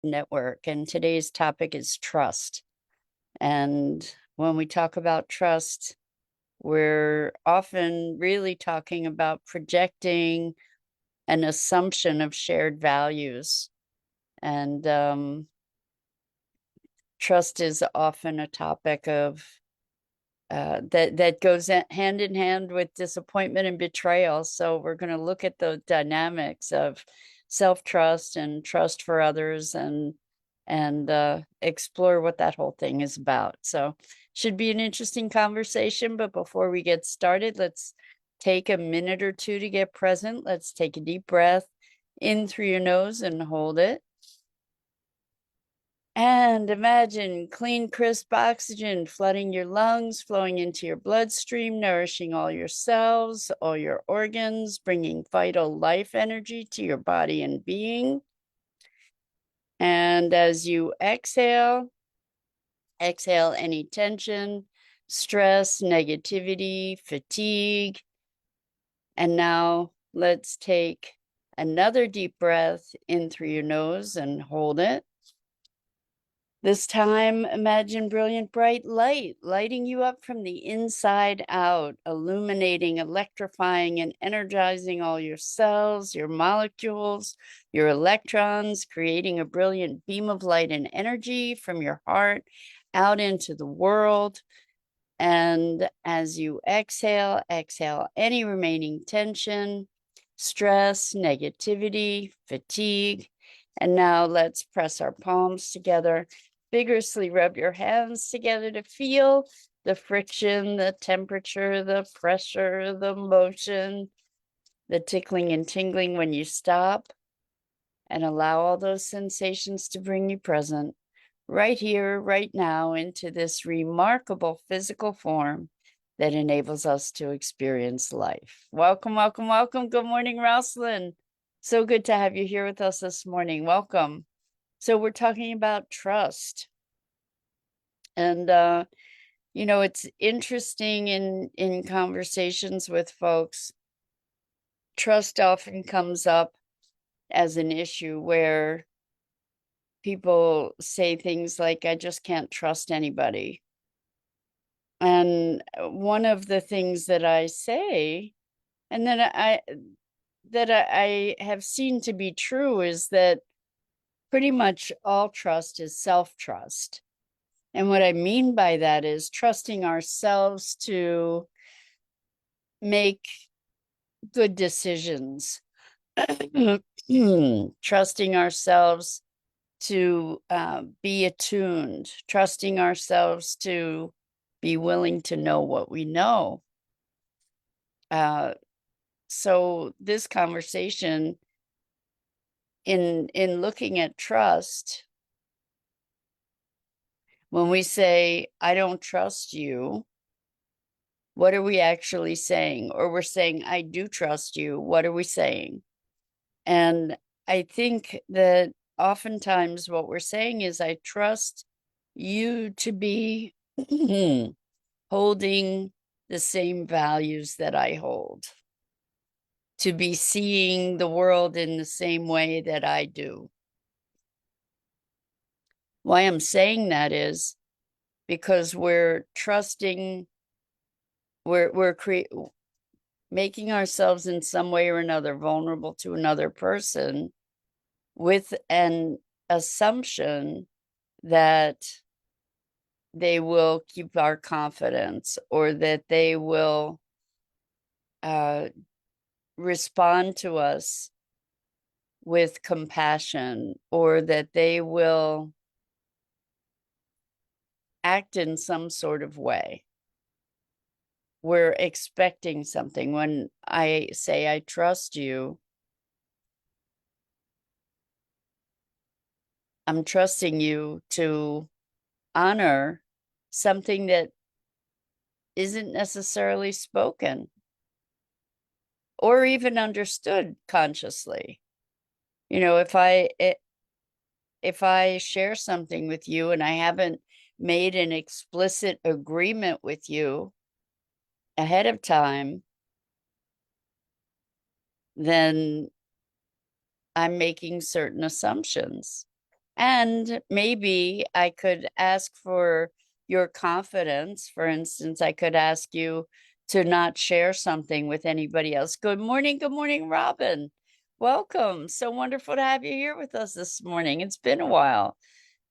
Network, and today's topic is trust. And when we talk about trust, we're often really talking about projecting an assumption of shared values. And trust is often a topic of that goes hand in hand with disappointment and betrayal. So we're going to look at the dynamics of self-trust and trust for others, and explore what that whole thing is about. So should be an interesting conversation. But before we get started, let's take a minute or two to get present. Let's take a deep breath in through your nose and hold it. And imagine clean, crisp oxygen flooding your lungs, flowing into your bloodstream, nourishing all your cells, all your organs, bringing vital life energy to your body and being. And as you exhale any tension, stress, negativity, fatigue. And now let's take another deep breath in through your nose and hold it. This time, imagine brilliant, bright light lighting you up from the inside out, illuminating, electrifying, and energizing all your cells, your molecules, your electrons, creating a brilliant beam of light and energy from your heart out into the world. And as you exhale any remaining tension, stress, negativity, fatigue. And now let's press our palms together. Vigorously rub your hands together to feel the friction, the temperature, the pressure, the motion, the tickling and tingling when you stop. And allow all those sensations to bring you present right here, right now, into this remarkable physical form that enables us to experience life. Welcome, welcome, welcome. Good morning, Rosalind. So good to have you here with us this morning. Welcome. So we're talking about trust. And it's interesting in conversations with folks. Trust often comes up as an issue where people say things like, I just can't trust anybody. And one of the things that I say, and that I have seen to be true, is that pretty much all trust is self-trust. And what I mean by that is trusting ourselves to make good decisions, trusting ourselves to be attuned, trusting ourselves to be willing to know what we know. So this conversation in looking at trust, when we say, I don't trust you, what are we actually saying? Or we're saying, I do trust you. What are we saying? And I think that oftentimes what we're saying is, I trust you to be holding the same values that I hold, to be seeing the world in the same way that I do. Why I'm saying that is because we're trusting, we're making ourselves in some way or another vulnerable to another person with an assumption that they will keep our confidence, or that they will respond to us with compassion, or that they will act in some sort of way. We're expecting something. When I say, I trust you, I'm trusting you to honor something that isn't necessarily spoken or even understood consciously. If I share something with you and I haven't made an explicit agreement with you ahead of time, then I'm making certain assumptions. And maybe I could ask for your confidence. For instance, I could ask you to not share something with anybody else. Good morning, Robin. Welcome. So wonderful to have you here with us this morning. It's been a while.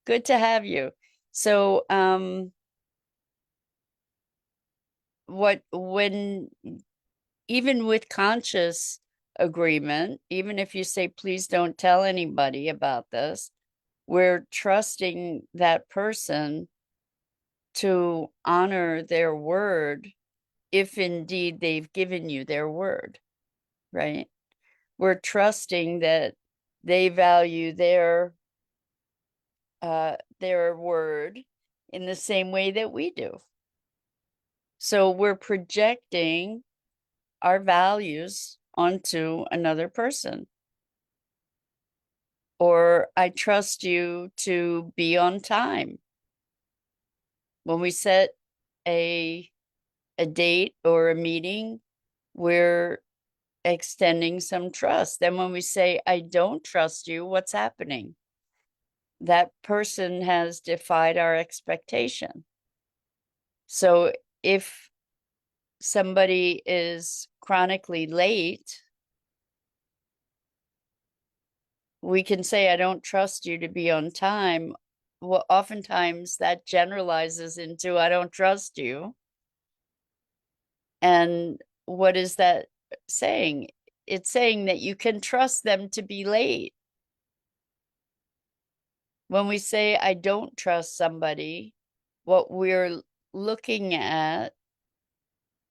Good to have you. So, when even with conscious agreement, even if you say, please don't tell anybody about this, we're trusting that person to honor their word if indeed they've given you their word, right? We're trusting that they value their word in the same way that we do. So we're projecting our values onto another person. Or I trust you to be on time. When we set a date or a meeting, we're extending some trust. Then when we say, I don't trust you, what's happening? That person has defied our expectation. So if somebody is chronically late, we can say, I don't trust you to be on time. Well, oftentimes that generalizes into, I don't trust you. And what is that saying? It's saying that you can trust them to be late. When we say, I don't trust somebody, what we're looking at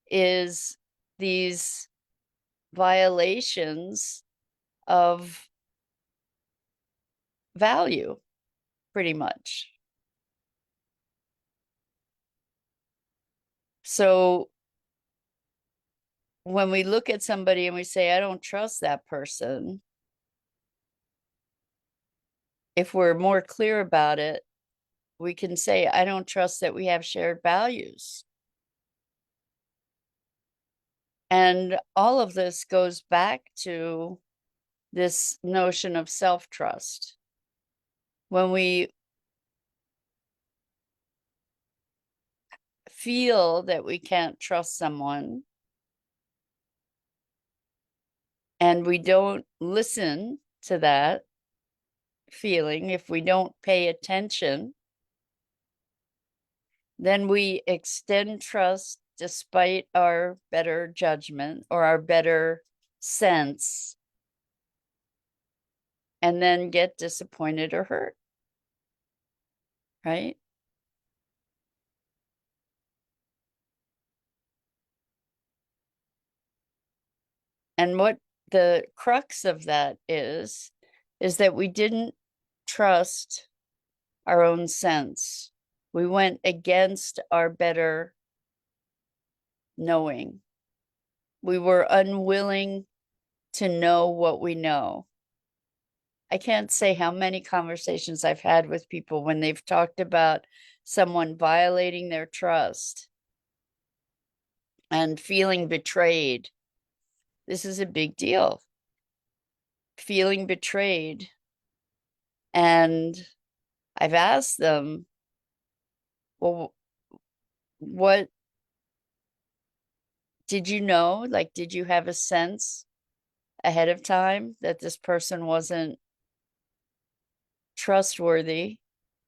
is these violations of value, pretty much. So when we look at somebody and we say, I don't trust that person, if we're more clear about it, we can say, I don't trust that we have shared values. And all of this goes back to this notion of self-trust. When we feel that we can't trust someone and we don't listen to that feeling, if we don't pay attention, then we extend trust despite our better judgment or our better sense, and then get disappointed or hurt, right? And what the crux of that is that we didn't trust our own sense. We went against our better knowing. We were unwilling to know what we know. I can't say how many conversations I've had with people when they've talked about someone violating their trust and feeling betrayed. This is a big deal. Feeling betrayed. And I've asked them, well, what did you know? Like, did you have a sense ahead of time that this person wasn't trustworthy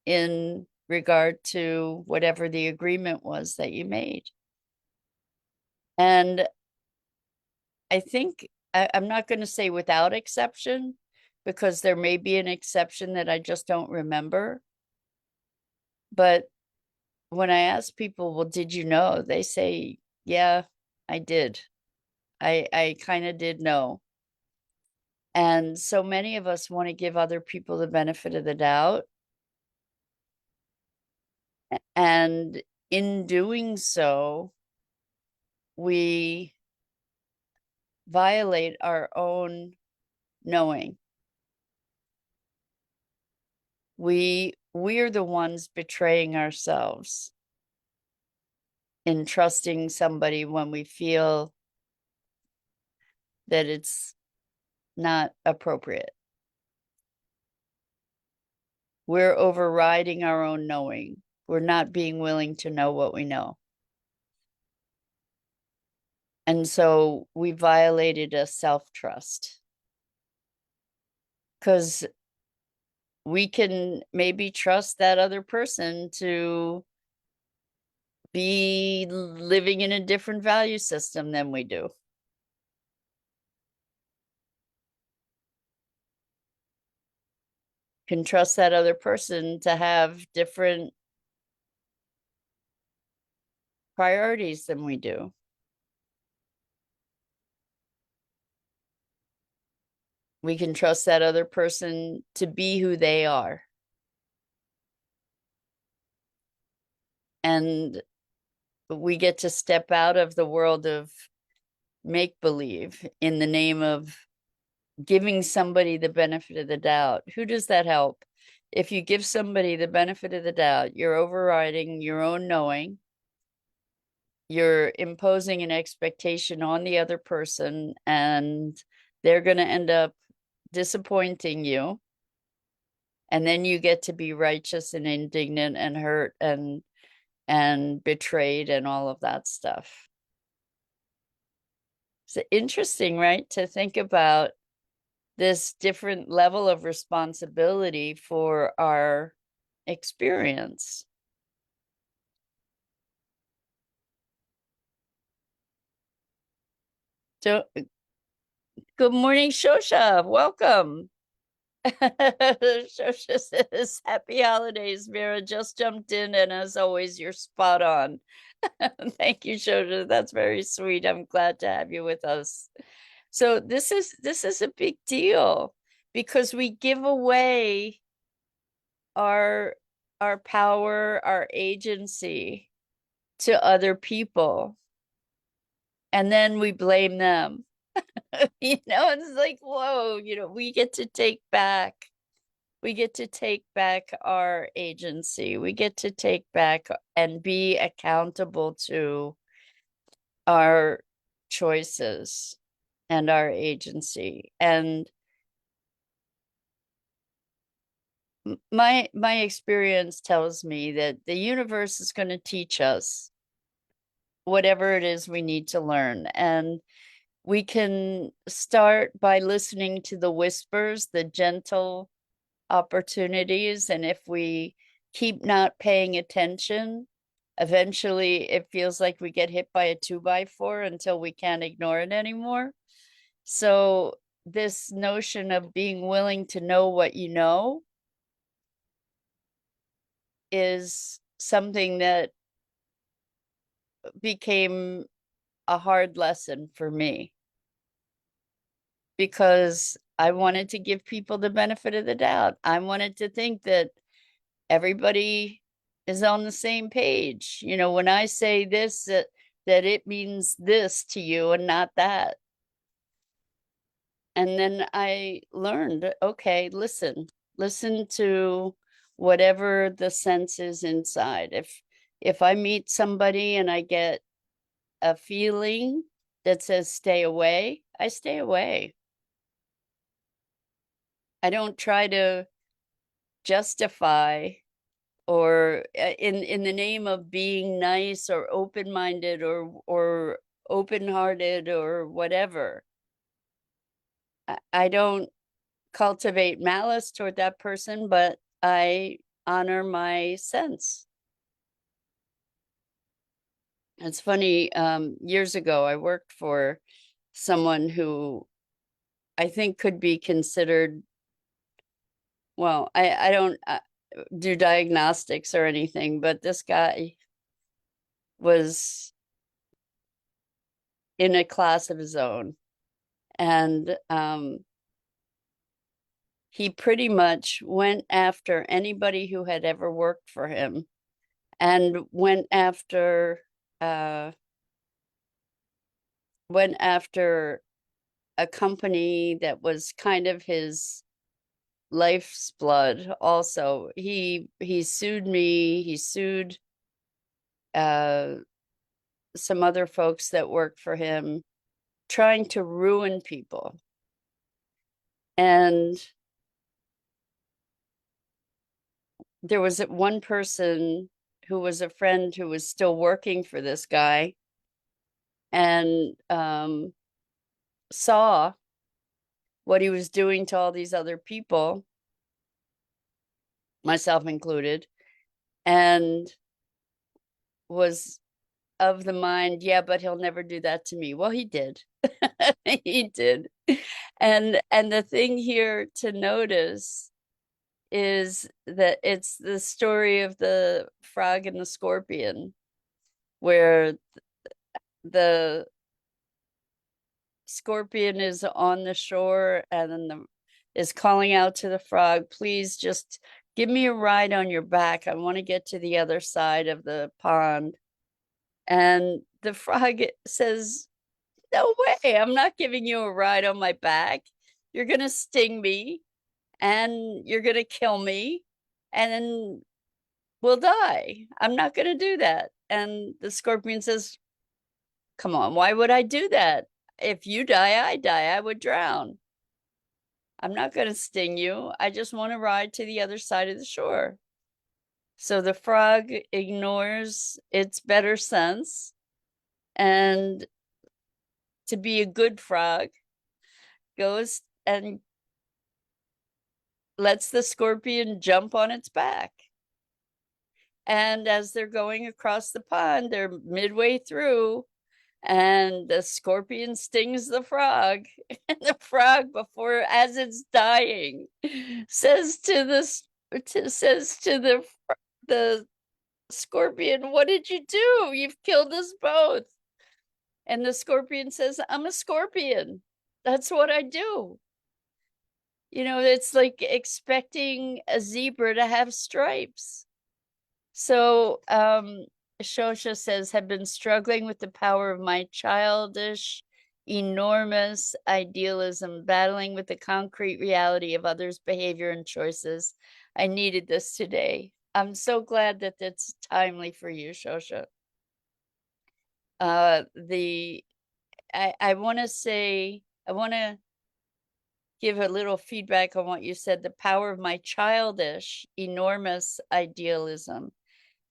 in regard to whatever the agreement was that you made? And I think I'm not going to say without exception, because there may be an exception that I just don't remember. But when I ask people, well, did you know? They say, yeah, I did. I kind of did know. And so many of us want to give other people the benefit of the doubt. And in doing so, we violate our own knowing. We're the ones betraying ourselves in trusting somebody when we feel that it's not appropriate. we're overriding our own knowing. We're not being willing to know what we know. And so we violated a self-trust because we can maybe trust that other person to be living in a different value system than we do. Can trust that other person to have different priorities than we do. We can trust that other person to be who they are. And we get to step out of the world of make believe in the name of giving somebody the benefit of the doubt. Who does that help? If you give somebody the benefit of the doubt, you're overriding your own knowing. You're imposing an expectation on the other person, and they're going to end up disappointing you. And then you get to be righteous and indignant and hurt and betrayed and all of that stuff. It's interesting, right? To think about this different level of responsibility for our experience. So, good morning, Shosha. Welcome. Shosha says, happy holidays, Mira. Just jumped in, and as always, you're spot on. Thank you, Shosha. That's very sweet. I'm glad to have you with us. So this is a big deal because we give away our our power, our agency to other people, and then we blame them. It's like, whoa, we get to take back. We get to take back our agency. We get to take back and be accountable to our choices and our agency. And my experience tells me that the universe is going to teach us whatever it is we need to learn. And we can start by listening to the whispers, the gentle opportunities. And if we keep not paying attention, eventually it feels like we get hit by a 2x4 until we can't ignore it anymore. So this notion of being willing to know what you know is something that became a hard lesson for me because I wanted to give people the benefit of the doubt. I wanted to think that everybody is on the same page. When I say this, that it means this to you and not that. And then I learned, okay, listen to whatever the sense is inside. If I meet somebody and I get a feeling that says stay away, I stay away. I don't try to justify or in the name of being nice or open-minded or open-hearted or whatever. I don't cultivate malice toward that person, but I honor my sense. It's funny, years ago, I worked for someone who I think could be considered, well, I don't do diagnostics or anything, but this guy was in a class of his own. And he pretty much went after anybody who had ever worked for him and uh, went after a company that was kind of his life's blood also. He sued me, he sued uh, some other folks that worked for him, trying to ruin people. And there was one person who was a friend who was still working for this guy and saw what he was doing to all these other people, myself included, and was of the mind, yeah, but he'll never do that to me. Well, he did. He did. And the thing here to notice is that it's the story of the frog and the scorpion, where the scorpion is on the shore and then is calling out to the frog, please just give me a ride on your back. I want to get to the other side of the pond. And the frog says, no way, I'm not giving you a ride on my back. You're going to sting me and you're going to kill me and then we'll die. I'm not going to do that. And the scorpion says, come on, why would I do that? If you die, I die. I would drown. I'm not going to sting you. I just want to ride to the other side of the shore. So the frog ignores its better sense, and to be a good frog, goes and lets the scorpion jump on its back. And as they're going across the pond, they're midway through, and the scorpion stings the frog. And the frog, before, as it's dying, says to the scorpion, what did you do? You've killed us both. And the scorpion says, I'm a scorpion. That's what I do. You know, it's like expecting a zebra to have stripes. So Shosha says, have been struggling with the power of my childish, enormous idealism, battling with the concrete reality of others' behavior and choices. I needed this today. I'm so glad that that's timely for you, Shosha. I want to say, I want to give a little feedback on what you said, the power of my childish, enormous idealism.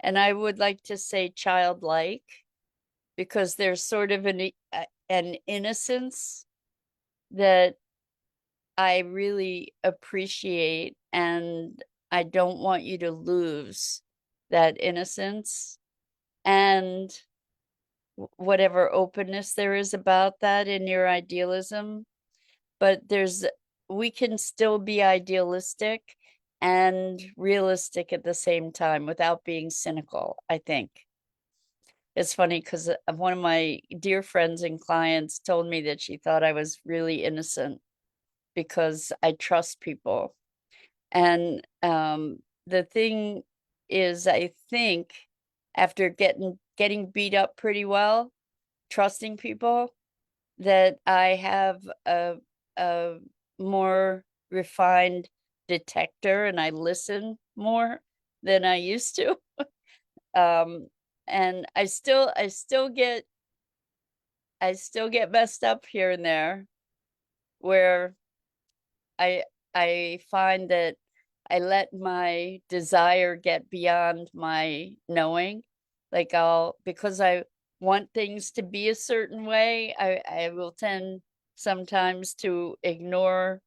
And I would like to say childlike, because there's sort of an innocence that I really appreciate, and I don't want you to lose that innocence and whatever openness there is about that in your idealism. But we can still be idealistic and realistic at the same time without being cynical, I think. It's funny because one of my dear friends and clients told me that she thought I was really innocent because I trust people. And the thing is, I think after getting beat up pretty well, trusting people, that I have a more refined detector and I listen more than I used to. And I still get messed up here and there, where I find that I let my desire get beyond my knowing. Like because I want things to be a certain way, I will tend sometimes to ignore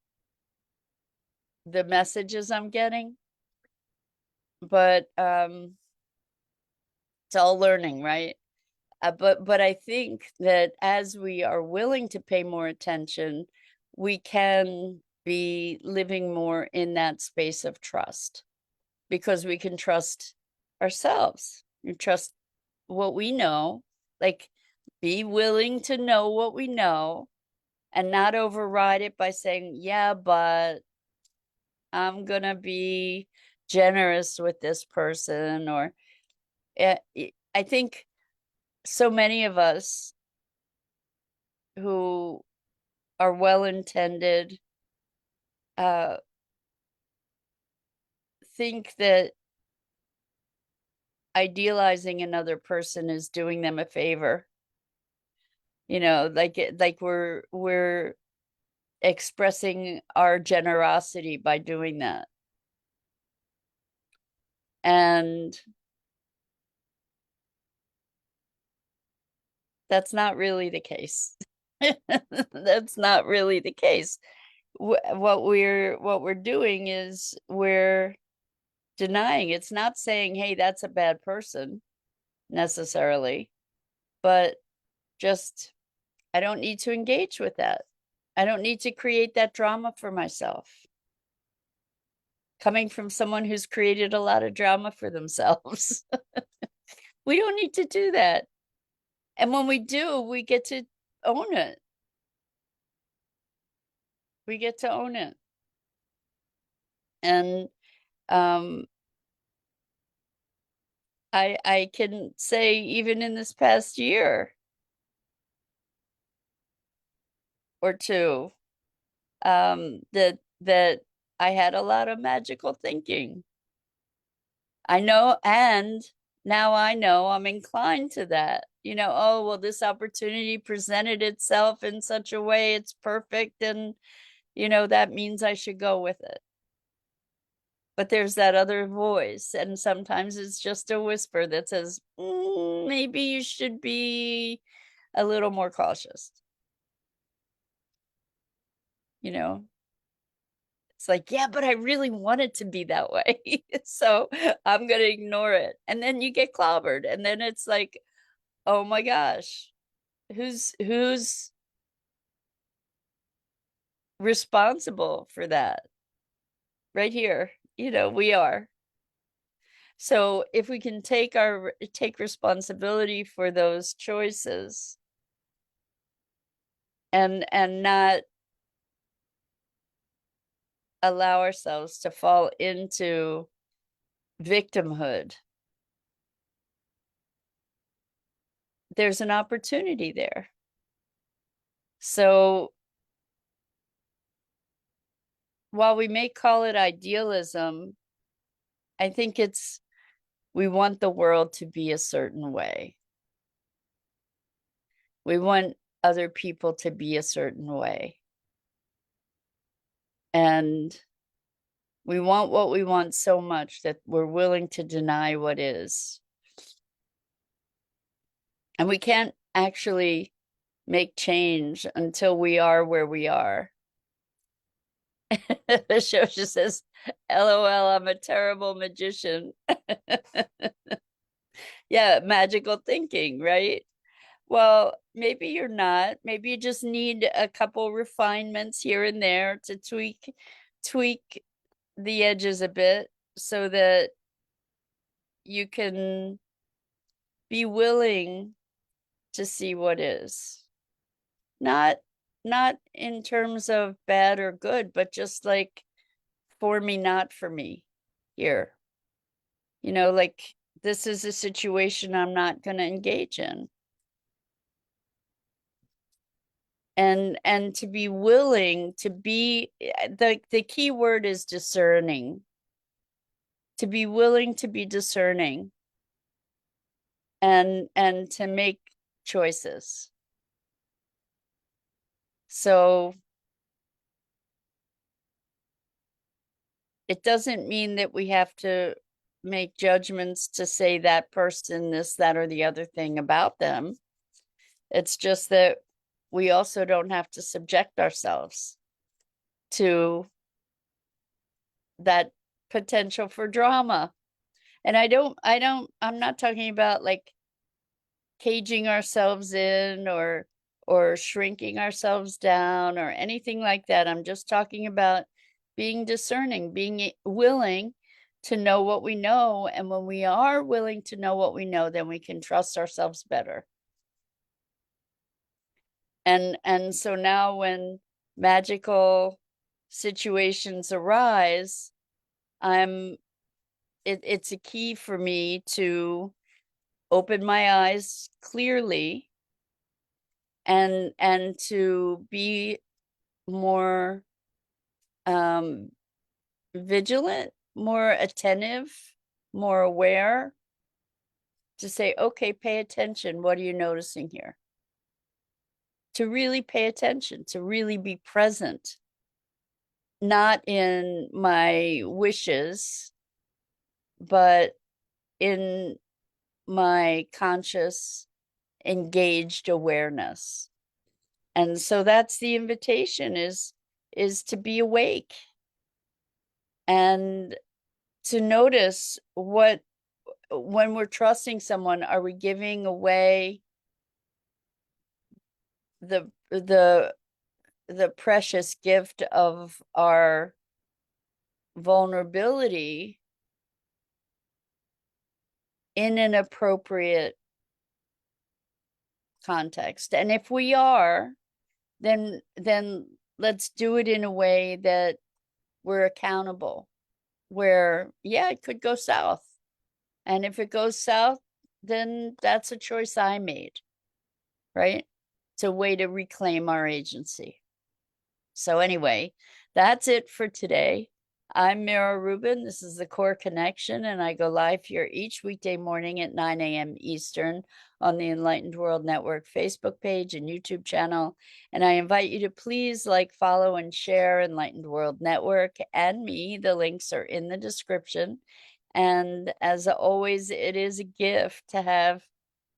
the messages I'm getting. But it's all learning, right? But I think that as we are willing to pay more attention, we can be living more in that space of trust, because we can trust ourselves and trust what we know, like be willing to know what we know and not override it by saying, yeah, but I'm going to be generous with this person. Or I think so many of us who are well-intended think that idealizing another person is doing them a favor. You know, like we're expressing our generosity by doing that. And that's not really the case. That's not really the case. What we're doing is we're denying. It's not saying, hey, that's a bad person necessarily, but just I don't need to engage with that. I don't need to create that drama for myself. Coming from someone who's created a lot of drama for themselves, we don't need to do that. And when we do, we get to own it. We get to own it. And I can say even in this past year or two, that I had a lot of magical thinking. I know, and now I know I'm inclined to that. Oh, well, this opportunity presented itself in such a way it's perfect, and that means I should go with it. But there's that other voice, and sometimes it's just a whisper that says, maybe you should be a little more cautious. It's like, yeah, but I really want it to be that way. So I'm going to ignore it. And then you get clobbered. And then it's like, oh my gosh, who's responsible for that? Right here. We are. So if we can take responsibility for those choices and not allow ourselves to fall into victimhood, there's an opportunity there. So while we may call it idealism, I think we want the world to be a certain way. We want other people to be a certain way. And we want what we want so much that we're willing to deny what is. And we can't actually make change until we are where we are. Shosha says, LOL, I'm a terrible magician. Yeah, magical thinking, right? Well, maybe you're not. Maybe you just need a couple refinements here and there to tweak the edges a bit so that you can be willing to see what is. Not in terms of bad or good, but just like for me, not for me here. Like this is a situation I'm not going to engage in. And to be willing to be the key word is discerning. To be willing to be discerning and to make choices. So it doesn't mean that we have to make judgments to say that person this, that, or the other thing about them. It's just that we also don't have to subject ourselves to that potential for drama. And I'm not talking about like caging ourselves in or shrinking ourselves down or anything like that. I'm just talking about being discerning, being willing to know what we know. And when we are willing to know what we know, then we can trust ourselves better. And so now when magical situations arise, it's a key for me to open my eyes clearly and to be more vigilant, more attentive, more aware, to say, okay, pay attention. What are you noticing here? To really pay attention, to really be present, not in my wishes, but in my conscious, engaged awareness. And so that's the invitation, is to be awake and to notice what, when we're trusting someone, are we giving away the precious gift of our vulnerability in an appropriate context? And if we are, then let's do it in a way that we're accountable, where, yeah, it could go south. And if it goes south, then that's a choice I made, right? It's a way to reclaim our agency. So anyway, that's it for today. I'm Mira Rubin. This is the Core Connection, and I go live here each weekday morning at 9 a.m. Eastern on the Enlightened World Network Facebook page and YouTube channel. And I invite you to please like, follow, and share Enlightened World Network and me. The links are in the description. And as always, it is a gift to have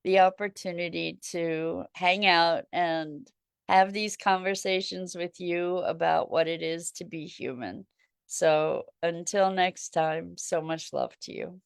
the opportunity to hang out and have these conversations with you about what it is to be human. So until next time, so much love to you.